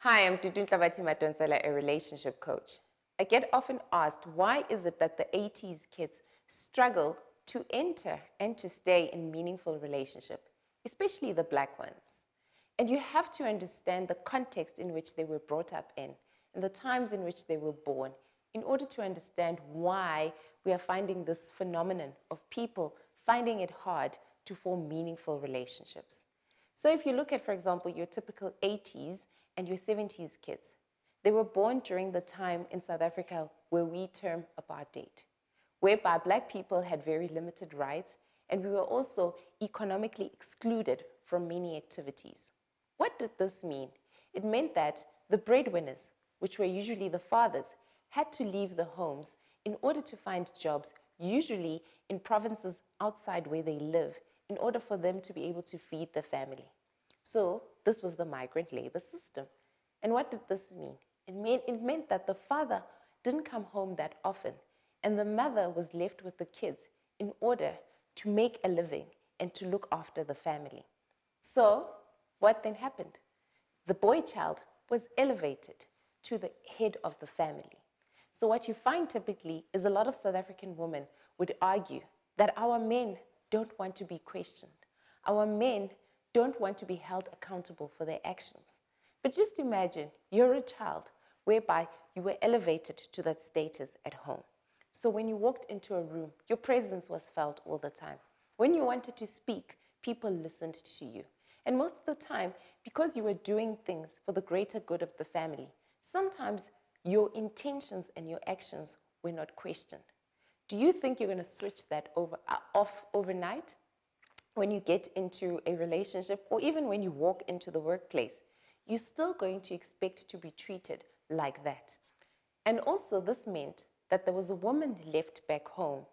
Hi, I'm Tutuntabati Matonsela, a relationship coach. I get often asked, why is it that the 80s kids struggle to enter and to stay in meaningful relationship, especially the black ones? And you have to understand the context in which they were brought up in and the times in which they were born in order to understand why we are finding this phenomenon of people finding it hard to form meaningful relationships. So if you look at, for example, your typical 80s and your 70s kids, they were born during the time in South Africa where we term apartheid, whereby black people had very limited rights and we were also economically excluded from many activities. What did this mean? It meant that the breadwinners, which were usually the fathers, had to leave the homes in order to find jobs, usually in provinces outside where they live, in order for them to be able to feed the family. So this was the migrant labor system. And what did this mean? It meant that the father didn't come home that often, and the mother was left with the kids in order to make a living and to look after the family. So what then happened? The boy child was elevated to the head of the family. So what you find typically is a lot of South African women would argue that our men don't want to be questioned. Our men don't want to be held accountable for their actions. But just imagine you're a child whereby you were elevated to that status at home. So when you walked into a room, your presence was felt all the time. When you wanted to speak, people listened to you. And most of the time, because you were doing things for the greater good of the family, sometimes your intentions and your actions were not questioned. Do you think you're going to switch that off overnight when you get into a relationship or even when you walk into the workplace? You're still going to expect to be treated like that. And also this meant that there was a woman left back home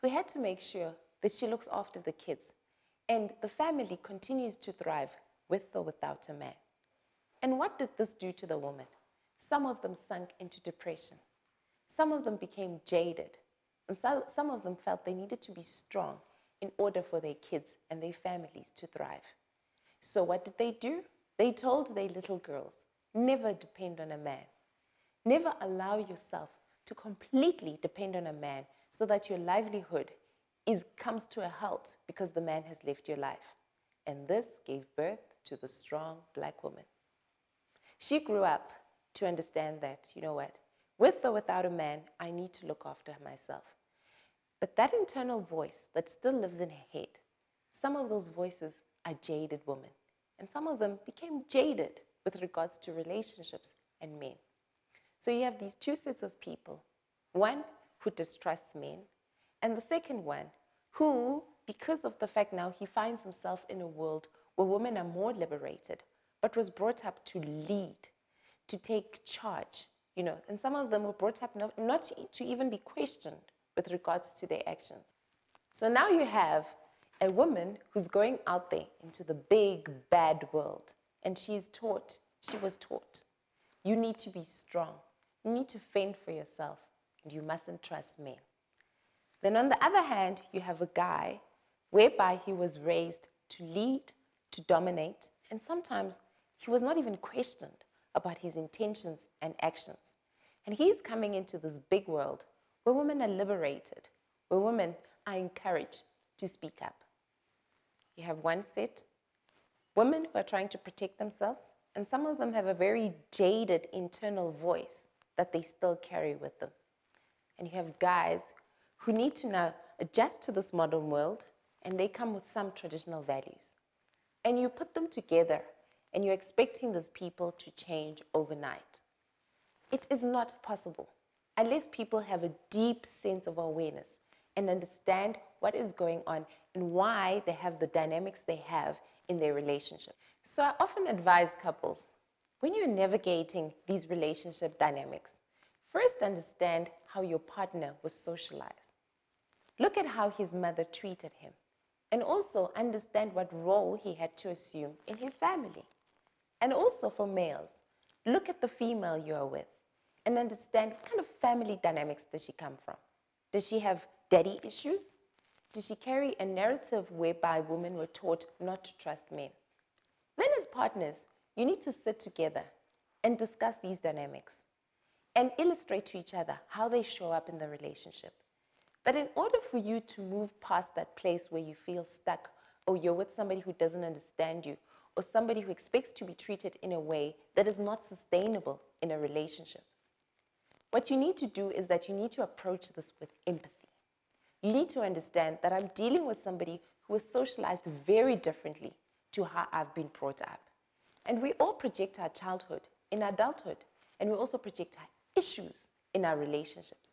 who had to make sure that she looks after the kids and the family continues to thrive with or without a man. And what did this do to the woman? Some of them sunk into depression. Some of them became jaded. And some of them felt they needed to be strong in order for their kids and their families to thrive. So what did they do? They told their little girls, never depend on a man. Never allow yourself to completely depend on a man so that your livelihood comes to a halt because the man has left your life. And this gave birth to the strong black woman. She grew up to understand that, you know what, with or without a man, I need to look after myself. But that internal voice that still lives in her head, some of those voices are jaded women. And some of them became jaded with regards to relationships and men. So you have these two sets of people. One who distrusts men, and the second one who, because of the fact now he finds himself in a world where women are more liberated, but was brought up to lead, to take charge, and some of them were brought up not to even be questioned with regards to their actions. So now you have a woman who's going out there into the big, bad world, and she was taught, you need to be strong, you need to fend for yourself, and you mustn't trust men. Then on the other hand, you have a guy whereby he was raised to lead, to dominate, and sometimes he was not even questioned about his intentions and actions. And he's coming into this big world where women are liberated, where women are encouraged to speak up. You have one set, women who are trying to protect themselves, and some of them have a very jaded internal voice that they still carry with them. And you have guys who need to now adjust to this modern world, and they come with some traditional values. And you put them together, and you're expecting these people to change overnight. It is not possible unless people have a deep sense of awareness and understand what is going on and why they have the dynamics they have in their relationship. So I often advise couples, when you're navigating these relationship dynamics, first understand how your partner was socialized. Look at how his mother treated him, and also understand what role he had to assume in his family. And also for males, look at the female you are with and understand what kind of family dynamics does she come from. Does she have daddy issues? Does she carry a narrative whereby women were taught not to trust men? Then as partners, you need to sit together and discuss these dynamics and illustrate to each other how they show up in the relationship. But in order for you to move past that place where you feel stuck, or you're with somebody who doesn't understand you, or somebody who expects to be treated in a way that is not sustainable in a relationship, what you need to do is that you need to approach this with empathy. You need to understand that I'm dealing with somebody who is socialized very differently to how I've been brought up. And we all project our childhood in adulthood, and we also project our issues in our relationships.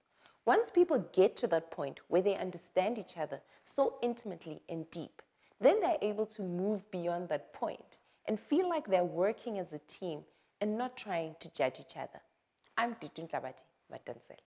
Once people get to that point where they understand each other so intimately and deep, then they're able to move beyond that point and feel like they're working as a team and not trying to judge each other. I'm Titun Tlabati Matansel.